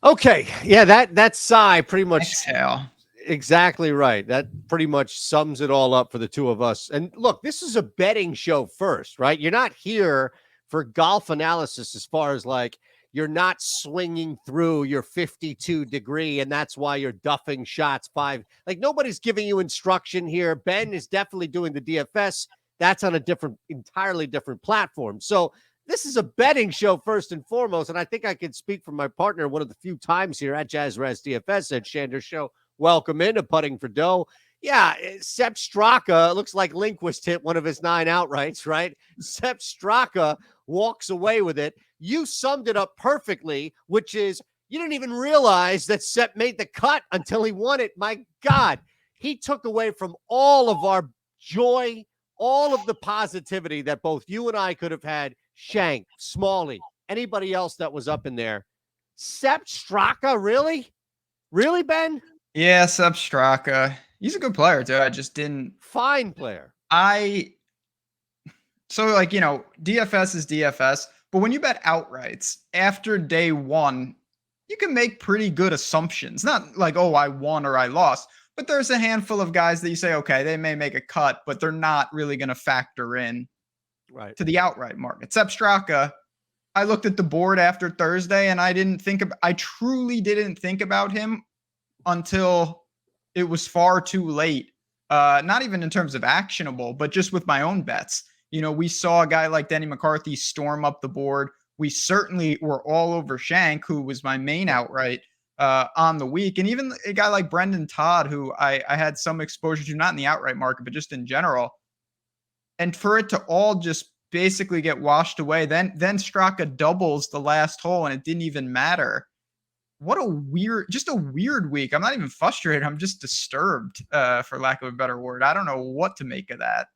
Okay. Yeah, that sigh pretty much Exhale. exactly right. That pretty much sums it all up for the two of us. And look, this is a betting show first, right? You're not here for golf analysis as far as like you're not swinging through your 52-degree and that's why you're duffing shots five. Like nobody's giving you instruction here. Ben is definitely doing the DFS. That's on a entirely different platform. So this is a betting show first and foremost. And I think I can speak for my partner one of the few times here at Jazz Raz DFS at Shander Show. Welcome into Putting for Dough. Yeah, Sepp Straka looks like Lindquist hit one of his 9 outrights, right? Sepp Straka walks away with it. You summed it up perfectly, which is you didn't even realize that Sepp made the cut until he won it. My God, he took away from all of our joy, all of the positivity that both you and I could have had. Shank, Smalley, anybody else that was up in there. Sepp Straka, really? Really, Ben? Yeah, Sepp Straka. He's a good player too. I just didn't. Fine player. So like DFS is DFS, but when you bet outrights after day one, you can make pretty good assumptions. Not like I won or I lost, but there's a handful of guys that you say okay, they may make a cut, but they're not really going to factor in right to the outright market. Sepp Straka, I looked at the board after Thursday and I truly didn't think about him until it was far too late. Not even in terms of actionable, but just with my own bets. We saw a guy like Denny McCarthy storm up the board. We certainly were all over Shank, who was my main outright on the week. And even a guy like Brendan Todd, who I had some exposure to, not in the outright market, but just in general. And for it to all just basically get washed away, then Straka doubles the last hole and it didn't even matter. What a weird week. I'm not even frustrated. I'm just disturbed, for lack of a better word. I don't know what to make of that.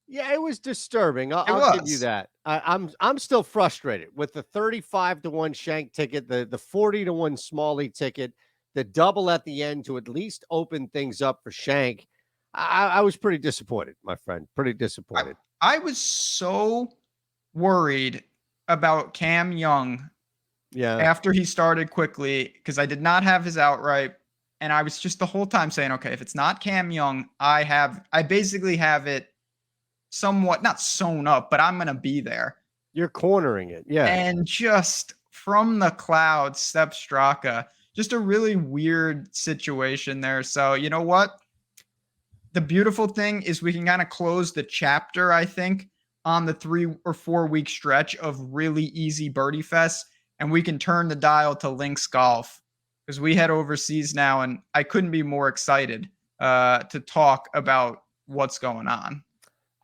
Yeah, it was disturbing. I'll give you that. I'm still frustrated with the 35-1 Shank ticket, the 40-1 Smalley ticket, the double at the end to at least open things up for Shank. I was pretty disappointed, my friend. Pretty disappointed. I was so worried about Cam Young after he started quickly because I did not have his outright. And I was just the whole time saying, okay, if it's not Cam Young, I basically have it somewhat not sewn up, but I'm going to be there. You're cornering it. Yeah. And just from the clouds, Sepp Straka, just a really weird situation there. So you know what? The beautiful thing is we can kind of close the chapter, I think, on the 3 or 4 week stretch of really easy birdie fests. And we can turn the dial to links golf because we head overseas now. And I couldn't be more excited to talk about what's going on.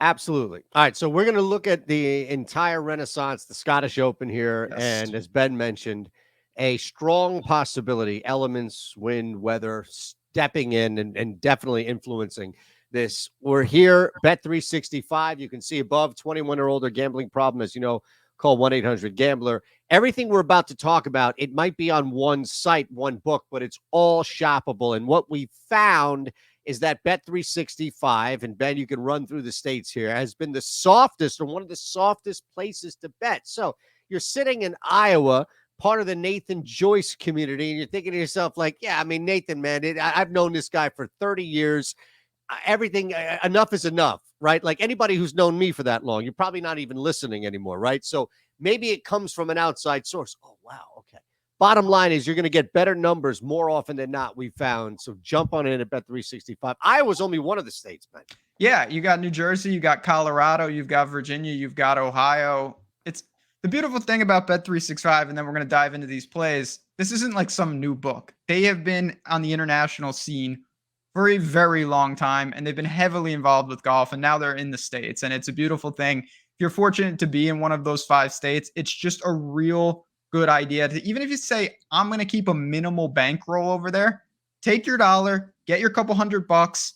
Absolutely. All right. So we're going to look at the entire Renaissance, the Scottish Open here. Yes. And as Ben mentioned, a strong possibility, elements, wind, weather, stepping in and definitely influencing this. We're here, Bet365. You can see above 21 or older gambling problem, as you know, call 1-800-GAMBLER. Everything we're about to talk about, it might be on one site, one book, but it's all shoppable. And what we found is that Bet365, and Ben, you can run through the states here, has been the softest or one of the softest places to bet. So you're sitting in Iowa, part of the Nathan Joyce community, and you're thinking to yourself, like, yeah, I mean, Nathan, man, I've known this guy for 30 years. Everything, enough is enough, right? Like anybody who's known me for that long, you're probably not even listening anymore, right? So maybe it comes from an outside source. Oh, wow, okay. Bottom line is you're going to get better numbers more often than not, we found. So jump on in at Bet365. Iowa's only one of the states, man. Yeah, you got New Jersey, you got Colorado, you've got Virginia, you've got Ohio. It's the beautiful thing about Bet365, and then we're going to dive into these plays. This isn't like some new book. They have been on the international scene for a very long time, and they've been heavily involved with golf, and now they're in the States, and it's a beautiful thing. If you're fortunate to be in one of those 5 states, it's just a real good idea to, even if you say, I'm going to keep a minimal bankroll over there, take your dollar, get your couple $100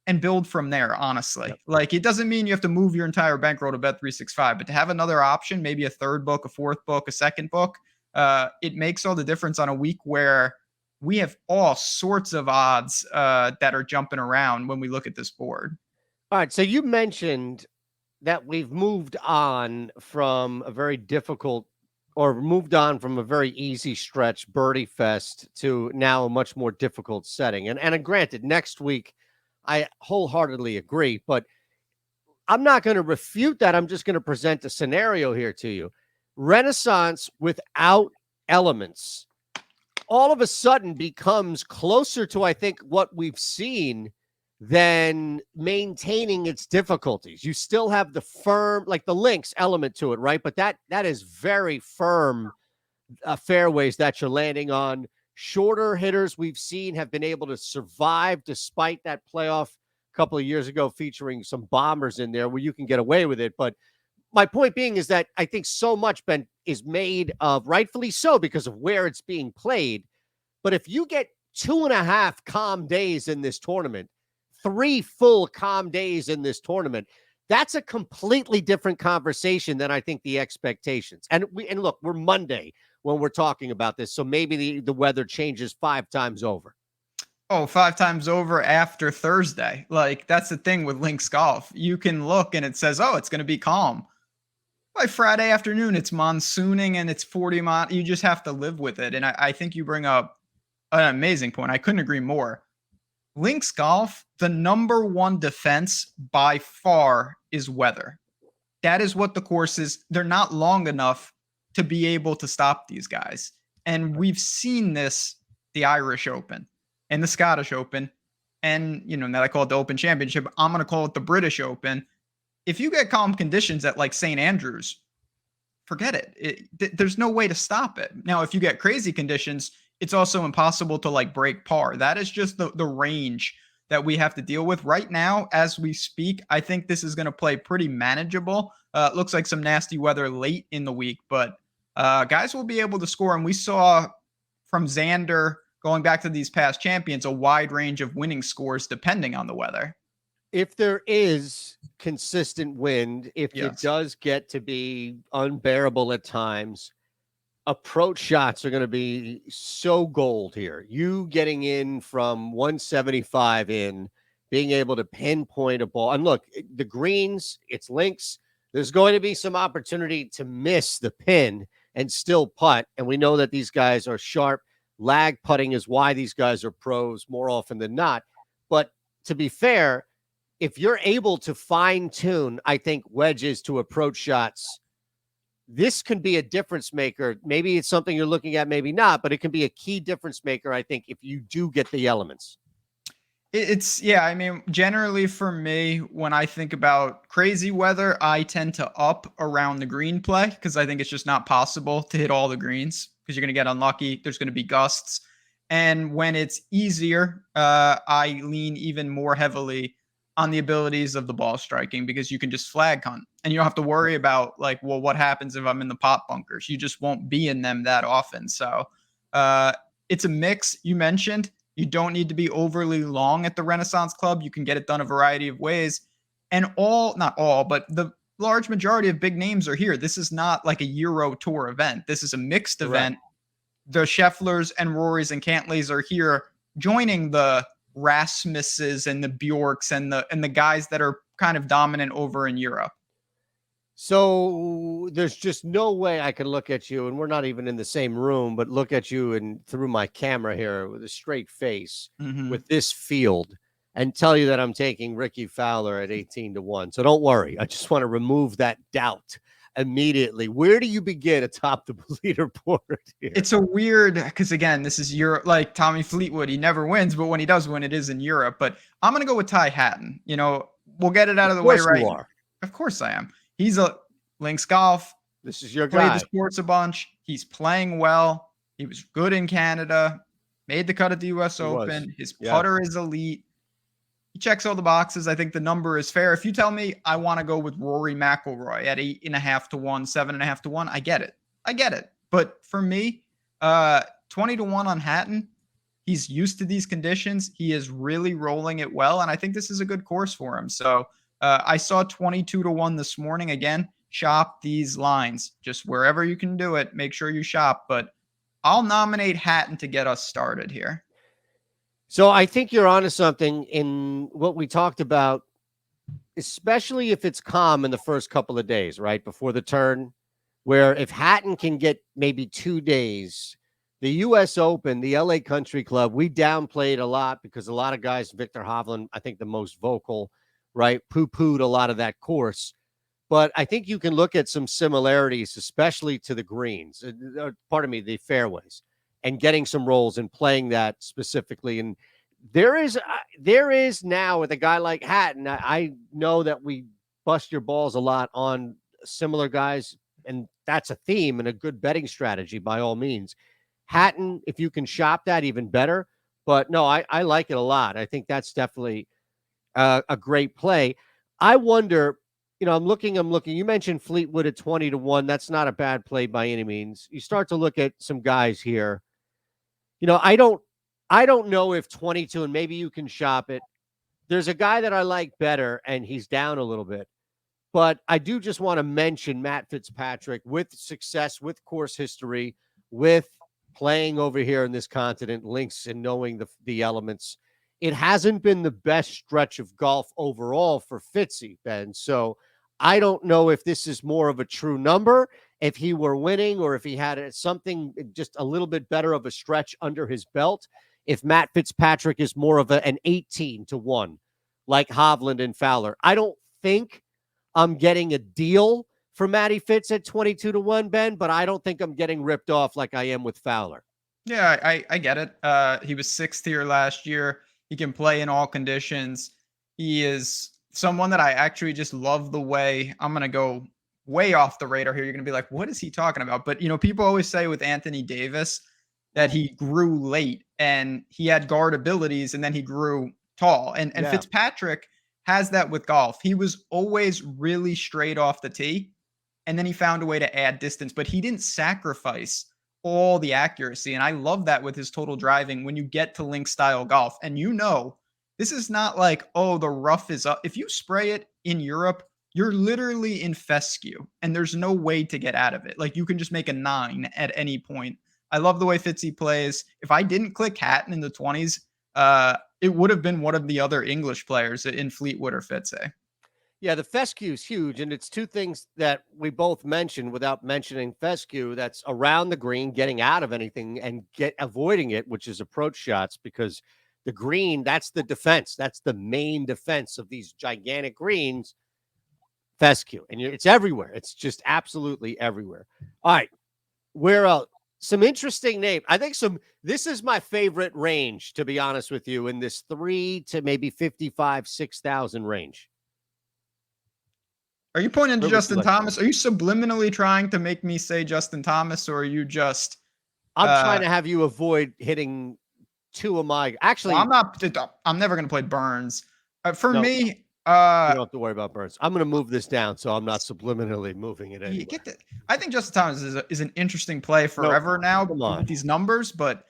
and build from there. Honestly, like it doesn't mean you have to move your entire bankroll to Bet365, but to have another option, maybe a third book, a fourth book, a second book, it makes all the difference on a week where we have all sorts of odds that are jumping around when we look at this board. All right. So you mentioned that we've moved on from a very difficult or moved on from a very easy stretch birdie fest to now a much more difficult setting. And granted, next week, I wholeheartedly agree, but I'm not going to refute that. I'm just going to present a scenario here to you. Renaissance without elements all of a sudden becomes closer to, I think, what we've seen than maintaining its difficulties. You still have the firm, like the links element to it, right? But that is very firm fairways that you're landing on. Shorter hitters we've seen have been able to survive despite that playoff a couple of years ago featuring some bombers in there where you can get away with it. But my point being is that I think so much, Ben, is made of, rightfully so, because of where it's being played. But if you get 2.5 calm days in this tournament, 3 full calm days in this tournament, that's a completely different conversation than I think the expectations. And look, we're Monday when we're talking about this, so maybe the weather changes 5 times over. Oh, 5 times over after Thursday. Like, that's the thing with links golf. You can look and it says, oh, it's going to be calm. By Friday afternoon, it's monsooning and it's 40 miles. You just have to live with it. And I think you bring up an amazing point. I couldn't agree more. Links golf, the number one defense by far is weather. That is what the course is. They're not long enough to be able to stop these guys. And we've seen this, the Irish Open and the Scottish Open. And, now I call it the Open Championship. I'm going to call it the British Open. If you get calm conditions at like St. Andrews, forget it. There's no way to stop it. Now, if you get crazy conditions, it's also impossible to like break par. That is just the range that we have to deal with right now as we speak. I think this is going to play pretty manageable. It looks like some nasty weather late in the week, but guys will be able to score. And we saw from Xander going back to these past champions, a wide range of winning scores depending on the weather. If there is consistent wind, if it does get to be unbearable at times, approach shots are going to be so gold here. You getting in from 175 in, being able to pinpoint a ball. And look, the greens, it's links. There's going to be some opportunity to miss the pin and still putt. And we know that these guys are sharp. Lag putting is why these guys are pros more often than not. But to be fair, if you're able to fine tune, I think, wedges to approach shots, this can be a difference maker. Maybe it's something you're looking at, maybe not, but it can be a key difference maker, I think, if you do get the elements. I mean, generally for me, when I think about crazy weather, I tend to up around the green play because I think it's just not possible to hit all the greens because you're going to get unlucky. There's going to be gusts. And when it's easier, I lean even more heavily on the abilities of the ball striking because you can just flag hunt and you don't have to worry about like, well, what happens if I'm in the pot bunkers? You just won't be in them that often. So it's a mix. You mentioned you don't need to be overly long at the Renaissance Club. You can get it done a variety of ways. And not all, but the large majority of big names are here. This is not like a Euro Tour event. This is a mixed event. The Schefflers and Rorys and Cantleys are here joining the Rasmusses and the Bjorks and the guys that are kind of dominant over in Europe. So there's just no way I can look at you, and we're not even in the same room, but look at you and through my camera here with a straight face with this field and tell you that I'm taking Ricky Fowler at 18-1. So don't worry. I just want to remove that doubt immediately. Where do you begin atop the leaderboard here? It's a weird, because again, this is Europe, like Tommy Fleetwood. He never wins, but when he does win, it is in Europe. But I'm going to go with Ty Hatton. We'll get it out of the way right. Of course I am. He's a links golf. This is your guy. Played the sports a bunch. He's playing well. He was good in Canada. Made the cut at the U.S. Open. His putter is elite. He checks all the boxes. I think the number is fair. If you tell me I want to go with Rory McIlroy at 8.5 to 1, 7.5 to 1, I get it. But for me, 20 to 1 on Hatton. He's used to these conditions. He is really rolling it well, and I think this is a good course for him. So I saw 22 to 1 this morning. Again, shop these lines. Just wherever you can do it, make sure you shop. But I'll nominate Hatton to get us started here. So I think you're onto something in what we talked about, especially if it's calm in the first couple of days, right? Before the turn, where if Hatton can get maybe 2 days, the U.S. Open, the L.A. Country Club, we downplayed a lot because a lot of guys, Victor Hovland, I think the most vocal, right, poo-pooed a lot of that course. But I think you can look at some similarities, especially to the greens, pardon me, the fairways, and getting some rolls and playing that specifically. And there is now with a guy like Hatton, I know that we bust your balls a lot on similar guys, and that's a theme and a good betting strategy by all means. Hatton, if you can shop that, even better. But no, I like it a lot. I think that's definitely a great play. I wonder, I'm looking. You mentioned Fleetwood at 20-1. That's not a bad play by any means. You start to look at some guys here. I don't know if 22, and maybe you can shop it. There's a guy that I like better, and he's down a little bit. But I do just want to mention Matt Fitzpatrick with success, with course history, with playing over here in this continent, links and knowing the elements. It hasn't been the best stretch of golf overall for Fitzy, Ben. So I don't know if this is more of a true number, if he were winning, or if he had something just a little bit better of a stretch under his belt. If Matt Fitzpatrick is more of an 18-1, like Hovland and Fowler. I don't think I'm getting a deal for Matty Fitz at 22-1, Ben, but I don't think I'm getting ripped off like I am with Fowler. Yeah, I get it. He was sixth here last year. He can play in all conditions. He is someone that I actually just love the way. I'm going to go way off the radar here. You're going to be like, what is he talking about? But, people always say with Anthony Davis that he grew late and he had guard abilities and then he grew tall. And Yeah. Fitzpatrick has that with golf. He was always really straight off the tee and then he found a way to add distance, but he didn't sacrifice all the accuracy. And I love that with his total driving when you get to link style golf. And this is not like, oh, the rough is up. If you spray it in Europe, you're literally in fescue and there's no way to get out of it. Like you can just make a 9 at any point. I love the way Fitzy plays. If I didn't click Hatton in the 20s, it would have been one of the other English players in Fleetwood or Fitzy. Yeah, the fescue is huge, and it's two things that we both mentioned without mentioning fescue. That's around the green, getting out of anything, and avoiding it, which is approach shots, because the green, that's the defense. That's the main defense of these gigantic greens, fescue, and it's everywhere. It's just absolutely everywhere. All right, where else? Some interesting name. I think this is my favorite range, to be honest with you, in this 3 to maybe 55, 6,000 range. Are you pointing to Justin Thomas? Are you subliminally trying to make me say Justin Thomas, or are you just? I'm trying to have you avoid hitting two of my. Actually, I'm not. I'm never going to play Burns. For me, you don't have to worry about Burns. I'm going to move this down so I'm not subliminally moving it anyway. I think Justin Thomas is an interesting play forever now with these numbers, but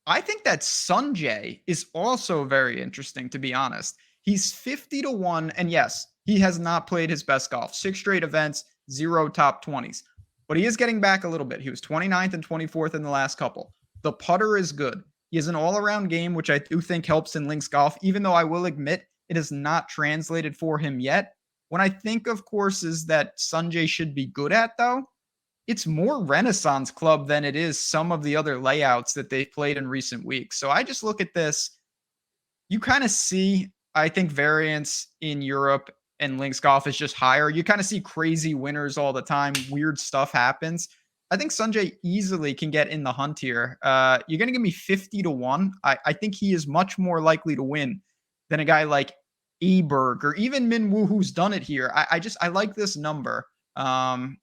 I think that Sanjay is also very interesting, to be honest. He's 50-1, and yes, he has not played his best golf. 6 straight events, 0 top 20s. But he is getting back a little bit. He was 29th and 24th in the last couple. The putter is good. He has an all-around game, which I do think helps in links golf, even though I will admit it is not translated for him yet. When I think of courses that Sanjay should be good at, though, it's more Renaissance Club than it is some of the other layouts that they've played in recent weeks. So I just look at this. You kind of see, I think, variance in Europe and links golf is just higher. You kind of see crazy winners all the time. Weird stuff happens. I think Sanjay easily can get in the hunt here. You're going to give me 50-1. I think he is much more likely to win than a guy like Eberg or even Minwoo, who's done it here. I like this number. And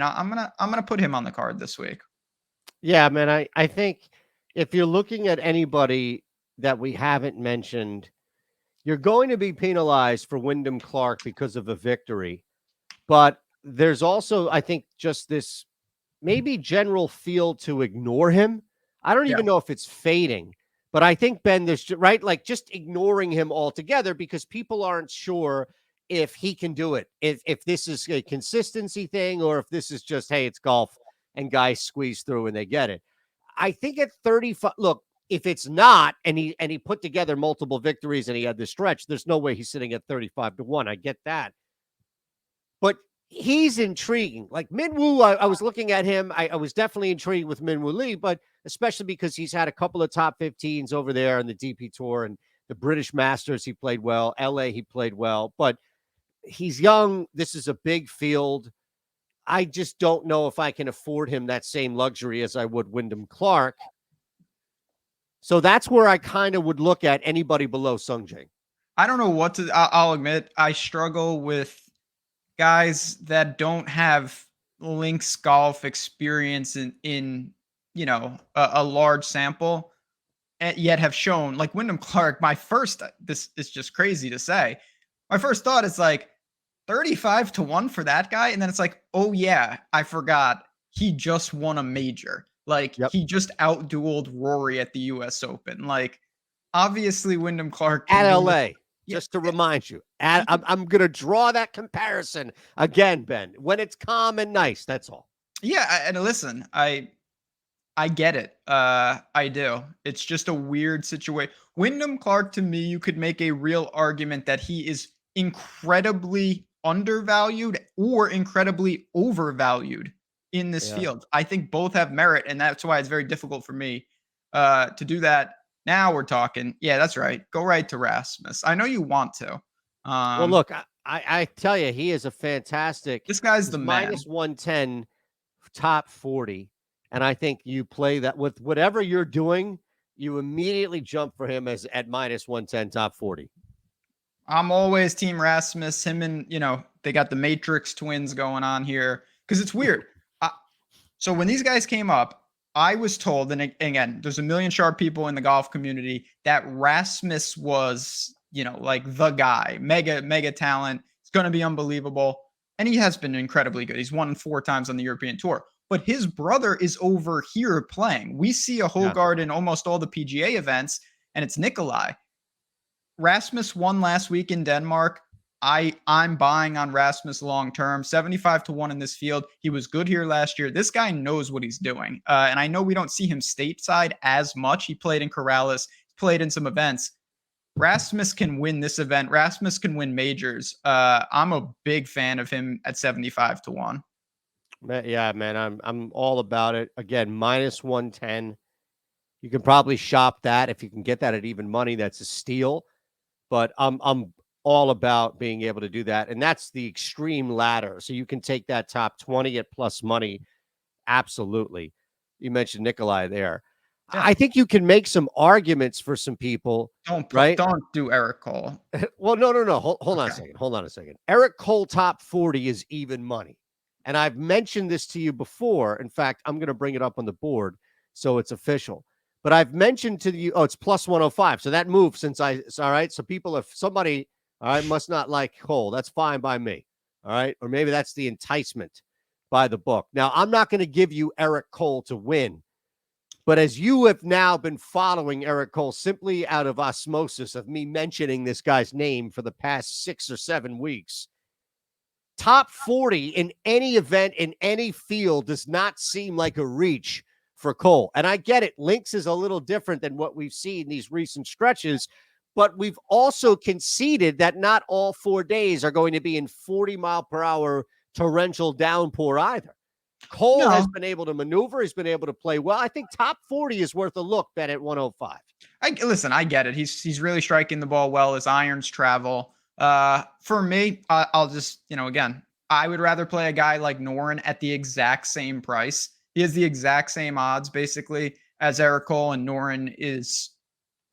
I'm gonna put him on the card this week. Yeah, man. I think if you're looking at anybody that we haven't mentioned, you're going to be penalized for Wyndham Clark because of a victory. But there's also, I think, just this maybe general feel to ignore him. I don't even know if it's fading, but I think, Ben, there's right, like just ignoring him altogether because people aren't sure if he can do it, if this is a consistency thing or if this is just, hey, it's golf and guys squeeze through and they get it. I think at 35, look, if it's not, and he put together multiple victories and he had this stretch, there's no way he's sitting at 35-1. I get that. But he's intriguing. Like Minwoo, I was looking at him. I was definitely intrigued with Minwoo Lee, but especially because he's had a couple of top 15s over there on the DP Tour and the British Masters. He played well. LA, he played well, but he's young. This is a big field. I just don't know if I can afford him that same luxury as I would Wyndham Clark. So that's where I kind of would look at anybody below Sungjae. I don't know what to. I'll admit I struggle with guys that don't have links golf experience in a large sample, and yet have shown like Wyndham Clark. My first, this is just crazy to say. My first thought is like 35-1 for that guy, and then it's like, oh yeah, I forgot he just won a major. Like Yep. he just outdueled Rory at the U.S. Open. Like obviously Wyndham Clark At can win LA. this. Just to remind you, I'm going to draw that comparison again, Ben, when it's calm and nice. That's all. Yeah, and listen, I get it. I do. It's just a weird situation. Wyndham Clark, to me, you could make a real argument that he is incredibly undervalued or incredibly overvalued in this field. I think both have merit, and that's why it's very difficult for me to do that. Now we're talking. Yeah, that's right. Go right to Rasmus. I know you want to. Well, look, I tell you, he is a fantastic. This guy's the man. Minus 110, top 40. And I think you play that with whatever you're doing, you immediately jump for him as at minus 110, top 40. I'm always team Rasmus. Him and, they got the Matrix twins going on here because it's weird. So when these guys came up, I was told, and again, there's a million sharp people in the golf community, that Rasmus was, like the guy, mega talent. It's going to be unbelievable. And he has been incredibly good. He's won 4 times on the European Tour. But his brother is over here playing. We see a Hogard in almost all the PGA events, and it's Nikolai. Rasmus won last week in Denmark. I'm buying on Rasmus long term, 75-1 in this field. He was good here last year. This guy knows what he's doing. And I know we don't see him stateside as much. He played in Corrales, played in some events. Rasmus can win this event. Rasmus can win majors. I'm a big fan of him at 75-1. Yeah, man, I'm all about it. Again, minus 110. You can probably shop that if you can get that at even money. That's a steal. But I'm all about being able to do that. And that's the extreme ladder. So you can take that top 20 at plus money. Absolutely. You mentioned Nikolai there. Yeah. I think you can make some arguments for some people. Don't do Eric Cole. Well, no. Hold on a second. Hold on a second. Eric Cole top 40 is even money. And I've mentioned this to you before. In fact, I'm going to bring it up on the board so it's official. But I've mentioned to you, it's plus 105. So that moved since all right. So people, if somebody, all right, must not like Cole, that's fine by me. All right. Or maybe that's the enticement by the book. Now, I'm not going to give you Eric Cole to win. But as you have now been following Eric Cole simply out of osmosis of me mentioning this guy's name for the past 6 or 7 weeks, top 40 in any event, in any field, does not seem like a reach for Cole. And I get it. Links is a little different than what we've seen these recent stretches, but we've also conceded that not all 4 days are going to be in 40-mile-per-hour torrential downpour either. Cole has been able to maneuver. He's been able to play well. I think top 40 is worth a look, bet at 105. I get it. He's really striking the ball well. His irons travel. For me, I'll just, again, I would rather play a guy like Noren at the exact same price. He has the exact same odds, basically, as Eric Cole, and Noren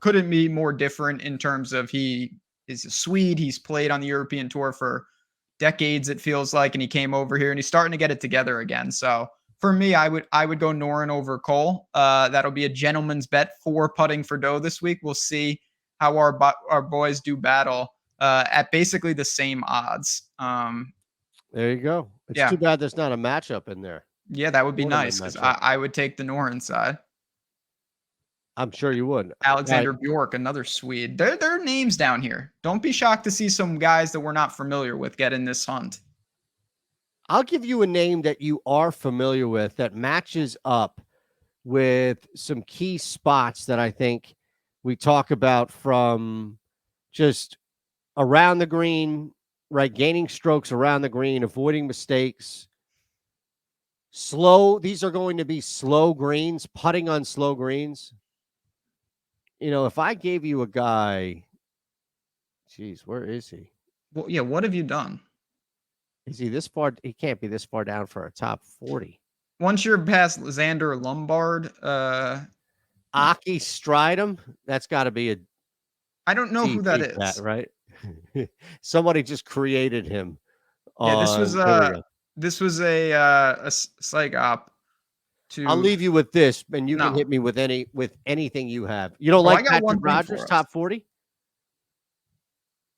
couldn't be more different in terms of he is a Swede. He's played on the European Tour for decades, it feels like, and he came over here and he's starting to get it together again. So for me, I would go Noren over Cole. That'll be a gentleman's bet for putting for dough this week. We'll see how our boys do battle at basically the same odds. There you go. It's too bad there's not a matchup in there. Yeah, that would be nice because I would take the Noren side. I'm sure you would. Alexander Bjork, another Swede. There are names down here. Don't be shocked to see some guys that we're not familiar with get in this hunt. I'll give you a name that you are familiar with that matches up with some key spots that I think we talk about from just around the green right? Gaining strokes around the green, avoiding mistakes. Slow. These are going to be slow greens, putting on slow greens. If I gave you a guy, geez, where is he? Well, yeah. What have you done? Is he this far? He can't be this far down for a top 40. Once you're past Xander Lombard, Aki Stridham, that's got to be a I don't know who that GP cat, is. right? Somebody just created him Yeah, here we go. this was a psych op I'll to leave you with this, and you can no. hit me with anything you have. You don't Oh, I like got Patrick one thing Rogers, for us. top 40?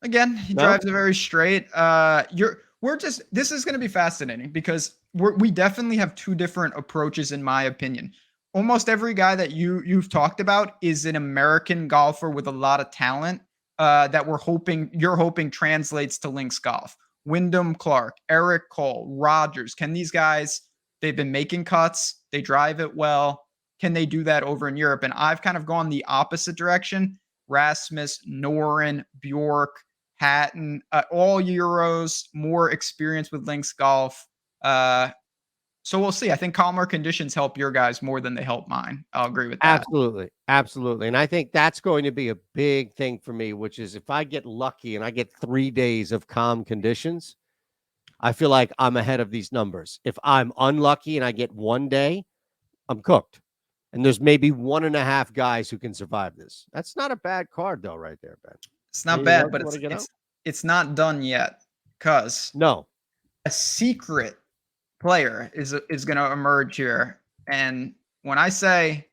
Again, he No? drives it very straight. This is going to be fascinating because we definitely have two different approaches in my opinion. Almost every guy that you've talked about is an American golfer with a lot of talent that you're hoping translates to links golf. Wyndham Clark, Eric Cole, Rogers. Can these guys? They've been making cuts. They drive it well. Can they do that over in Europe? And I've kind of gone the opposite direction. Rasmus, Noren, Bjork, Hatton, all Euros, more experience with links golf. So we'll see. I think calmer conditions help your guys more than they help mine. I'll agree with that. Absolutely. Absolutely. And I think that's going to be a big thing for me, which is if I get lucky and I get 3 days of calm conditions, I feel like I'm ahead of these numbers. If I'm unlucky and I get 1 day, I'm cooked. And there's maybe 1.5 guys who can survive this. That's not a bad card, though, right there, Ben. It's not Anything bad, else but you want to get out? it's not done yet because No. a secret player is going to emerge here. And when I say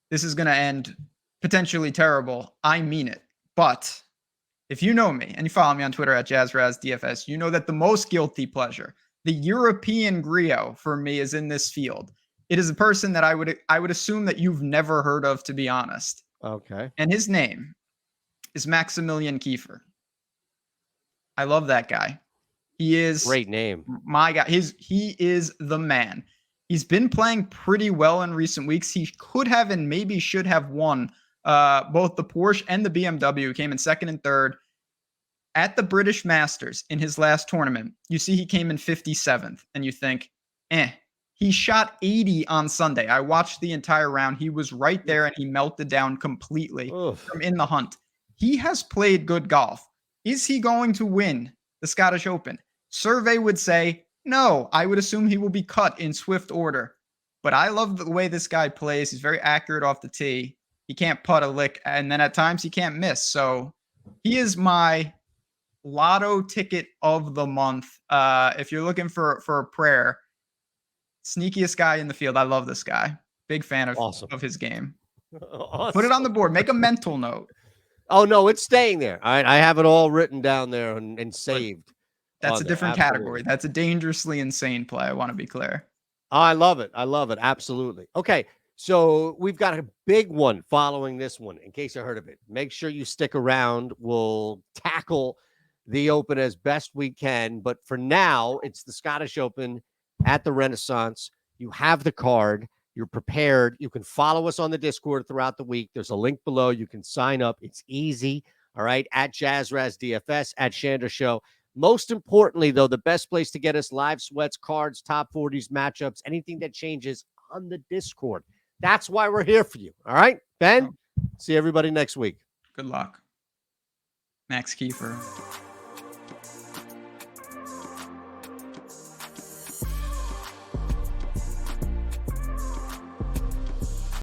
this is going to end potentially terrible, I mean it. But if you know me and you follow me on Twitter at JazzRazDFS, you know that the most guilty pleasure, the European griot for me, is in this field. It is a person that I would assume that you've never heard of, to be honest. Okay. And his name is Maximilian Kiefer. I love that guy. He is Great name. my guy. He is the man. He's been playing pretty well in recent weeks. He could have and maybe should have won both the Porsche and the BMW. He came in second and third at the British Masters in his last tournament. You see he came in 57th, and you think, He shot 80 on Sunday. I watched the entire round. He was right there, and he melted down completely from in the hunt. He has played good golf. Is he going to win the Scottish Open? Survey would say no. I would assume he will be cut in swift order. But I love the way this guy plays. He's very accurate off the tee. He can't putt a lick, and then at times he can't miss. So he is my lotto ticket of the month. If you're looking for a prayer, sneakiest guy in the field. I love this guy. Big fan of his game. Awesome. Put it on the board. Make a mental note. Oh, no, it's staying there. All right. I have it all written down there and saved. That's a different category. That's a dangerously insane play. I want to be clear. Oh, I love it. I love it. Absolutely. Okay. So we've got a big one following this one, in case you heard of it. Make sure you stick around. We'll tackle the Open as best we can. But for now, it's the Scottish Open at the Renaissance. You have the card. You're prepared. You can follow us on the Discord throughout the week. There's a link below. You can sign up. It's easy. All right. At JazzRazDFS, at Shander Show. Most importantly, though, the best place to get us live sweats, cards, top 40s, matchups, anything that changes on the Discord. That's why we're here for you. All right, Ben? See everybody next week. Good luck. Max Kiefer.